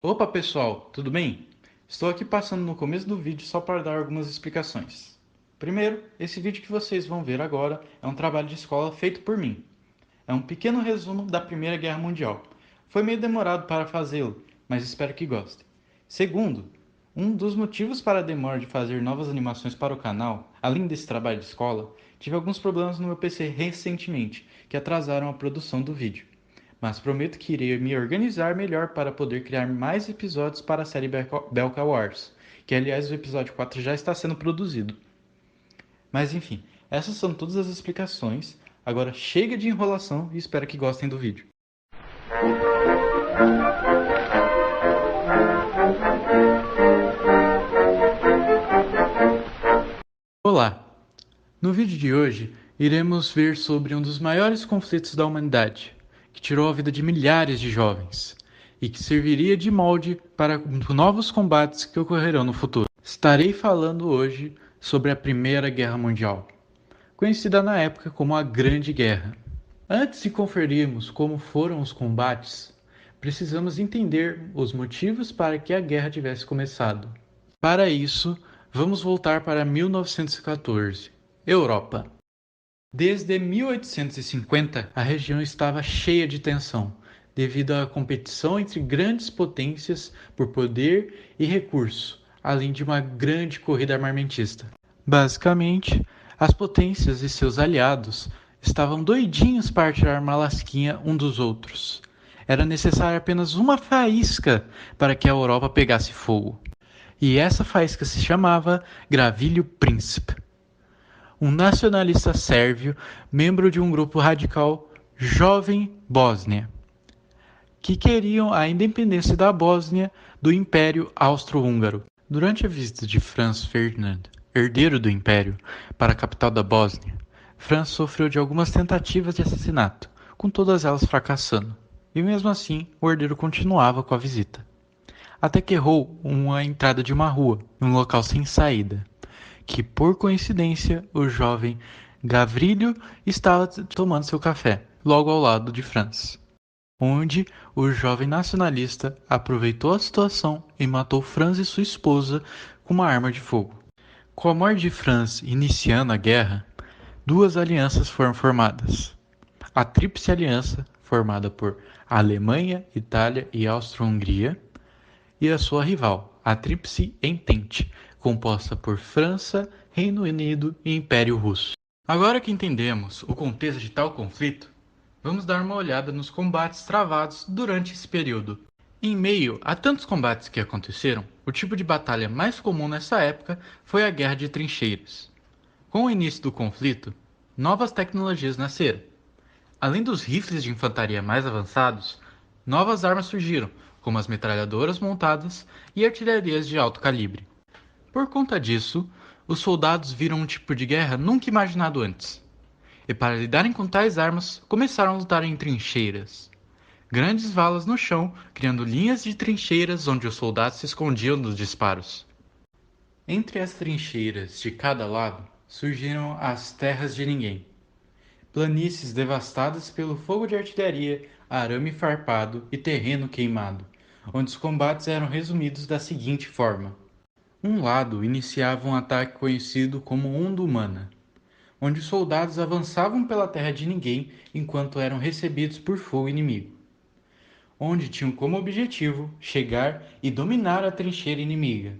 Opa pessoal, tudo bem? Estou aqui passando no começo do vídeo só para dar algumas explicações. Primeiro, esse vídeo que vocês vão ver agora é um trabalho de escola feito por mim. É um pequeno resumo da Primeira Guerra Mundial. Foi meio demorado para fazê-lo, mas espero que gostem. Segundo, um dos motivos para a demora de fazer novas animações para o canal, além desse trabalho de escola, tive alguns problemas no meu PC recentemente, que atrasaram a produção do vídeo. Mas prometo que irei me organizar melhor para poder criar mais episódios para a série Belka Wars, que aliás o episódio 4 já está sendo produzido. Mas enfim, essas são todas as explicações. Agora chega de enrolação e espero que gostem do vídeo. Olá! No vídeo de hoje, iremos ver sobre um dos maiores conflitos da humanidade, que tirou a vida de milhares de jovens, e que serviria de molde para novos combates que ocorrerão no futuro. Estarei falando hoje sobre a Primeira Guerra Mundial, conhecida na época como a Grande Guerra. Antes de conferirmos como foram os combates, precisamos entender os motivos para que a guerra tivesse começado. Para isso, vamos voltar para 1914, Europa. Desde 1850, a região estava cheia de tensão, devido à competição entre grandes potências por poder e recurso, além de uma grande corrida armamentista. Basicamente, as potências e seus aliados estavam doidinhos para tirar uma lasquinha um dos outros. Era necessária apenas uma faísca para que a Europa pegasse fogo. E essa faísca se chamava Gravilho Príncipe, um nacionalista sérvio, membro de um grupo radical Jovem Bósnia, que queriam a independência da Bósnia do Império Austro-Húngaro. Durante a visita de Franz Ferdinand, herdeiro do Império, para a capital da Bósnia, Franz sofreu de algumas tentativas de assassinato, com todas elas fracassando. E mesmo assim, o herdeiro continuava com a visita. Até que errou uma entrada de uma rua, um local sem saída, que por coincidência o jovem Gavrilho estava tomando seu café, logo ao lado de Franz, onde o jovem nacionalista aproveitou a situação e matou Franz e sua esposa com uma arma de fogo. Com a morte de Franz iniciando a guerra, duas alianças foram formadas. A Tríplice Aliança, formada por Alemanha, Itália e Áustria-Hungria, e a sua rival, a Tríplice Entente, composta por França, Reino Unido e Império Russo. Agora que entendemos o contexto de tal conflito, vamos dar uma olhada nos combates travados durante esse período. Em meio a tantos combates que aconteceram, o tipo de batalha mais comum nessa época foi a Guerra de Trincheiras. Com o início do conflito, novas tecnologias nasceram. Além dos rifles de infantaria mais avançados, novas armas surgiram, como as metralhadoras montadas e artilharias de alto calibre. Por conta disso, os soldados viram um tipo de guerra nunca imaginado antes. E para lidarem com tais armas, começaram a lutar em trincheiras. Grandes valas no chão, criando linhas de trincheiras onde os soldados se escondiam dos disparos. Entre as trincheiras de cada lado, surgiram as terras de ninguém. Planícies devastadas pelo fogo de artilharia, arame farpado e terreno queimado, onde os combates eram resumidos da seguinte forma. Um lado iniciava um ataque conhecido como Onda Humana, onde os soldados avançavam pela terra de ninguém enquanto eram recebidos por fogo inimigo, onde tinham como objetivo chegar e dominar a trincheira inimiga,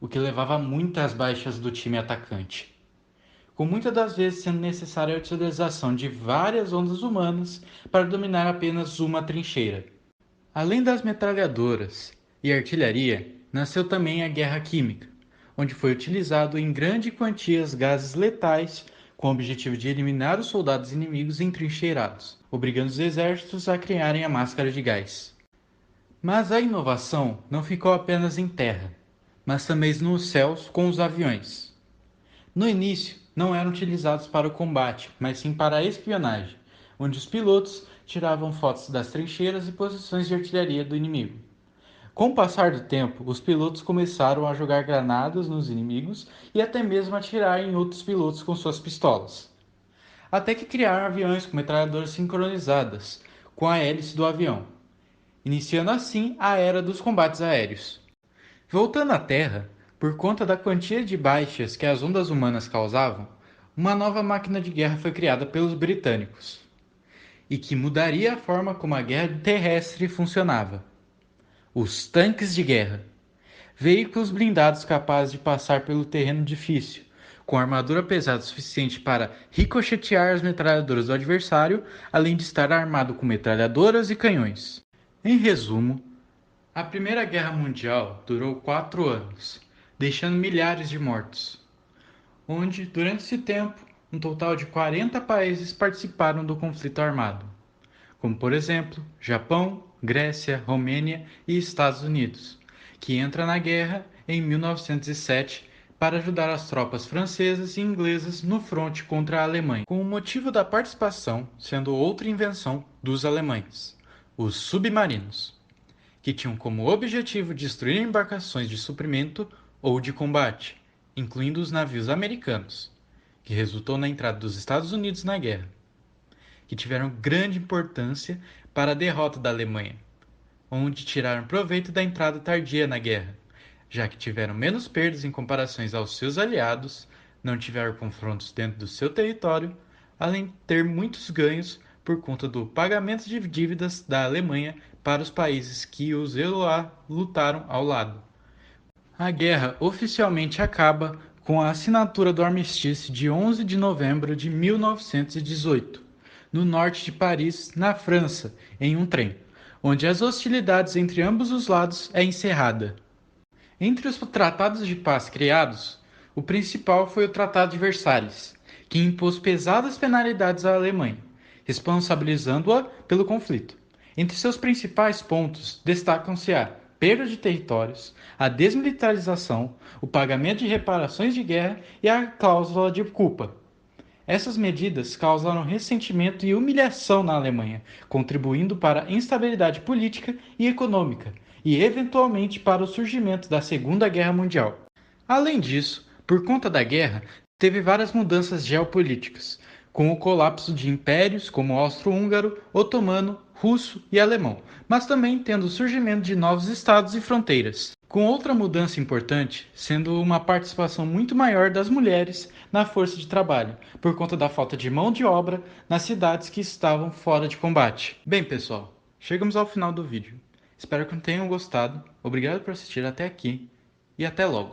o que levava a muitas baixas do time atacante, com muitas das vezes sendo necessária a utilização de várias ondas humanas para dominar apenas uma trincheira. Além das metralhadoras e artilharia, nasceu também a guerra química, onde foi utilizado em grande quantias gases letais com o objetivo de eliminar os soldados inimigos entrincheirados, obrigando os exércitos a criarem a máscara de gás. Mas a inovação não ficou apenas em terra, mas também nos céus com os aviões. No início, não eram utilizados para o combate, mas sim para a espionagem, onde os pilotos tiravam fotos das trincheiras e posições de artilharia do inimigo. Com o passar do tempo, os pilotos começaram a jogar granadas nos inimigos e até mesmo atirar em outros pilotos com suas pistolas. Até que criaram aviões com metralhadoras sincronizadas com a hélice do avião. iniciando assim a era dos combates aéreos. Voltando à Terra, por conta da quantia de baixas que as ondas humanas causavam, uma nova máquina de guerra foi criada pelos britânicos, e que mudaria a forma como a guerra terrestre funcionava. Os tanques de guerra. Veículos blindados capazes de passar pelo terreno difícil, com armadura pesada suficiente para ricochetear as metralhadoras do adversário, além de estar armado com metralhadoras e canhões. Em resumo, a Primeira Guerra Mundial durou 4 anos, deixando milhares de mortos, onde, durante esse tempo, um total de 40 países participaram do conflito armado, como por exemplo Japão, Grécia, Romênia e Estados Unidos, que entra na guerra em 1907 para ajudar as tropas francesas e inglesas no fronte contra a Alemanha, com o motivo da participação sendo outra invenção dos alemães, os submarinos, que tinham como objetivo destruir embarcações de suprimento ou de combate, incluindo os navios americanos, que resultou na entrada dos Estados Unidos na guerra, que tiveram grande importância para a derrota da Alemanha, onde tiraram proveito da entrada tardia na guerra, já que tiveram menos perdas em comparação aos seus aliados, não tiveram confrontos dentro do seu território, além de ter muitos ganhos por conta do pagamento de dívidas da Alemanha para os países que os lutaram ao lado. A guerra oficialmente acaba com a assinatura do armistício de 11 de novembro de 1918, no norte de Paris, na França, em um trem, onde as hostilidades entre ambos os lados é encerrada. Entre os tratados de paz criados, o principal foi o Tratado de Versalhes, que impôs pesadas penalidades à Alemanha, responsabilizando-a pelo conflito. Entre seus principais pontos destacam-se a perda de territórios, a desmilitarização, o pagamento de reparações de guerra e a cláusula de culpa. Essas medidas causaram ressentimento e humilhação na Alemanha, contribuindo para a instabilidade política e econômica e, eventualmente, para o surgimento da Segunda Guerra Mundial. Além disso, por conta da guerra, teve várias mudanças geopolíticas, com o colapso de impérios como austro-húngaro, otomano, russo e alemão, mas também tendo o surgimento de novos estados e fronteiras. Com outra mudança importante, sendo uma participação muito maior das mulheres na força de trabalho, por conta da falta de mão de obra nas cidades que estavam fora de combate. Bem, pessoal, chegamos ao final do vídeo. Espero que tenham gostado, obrigado por assistir até aqui e até logo.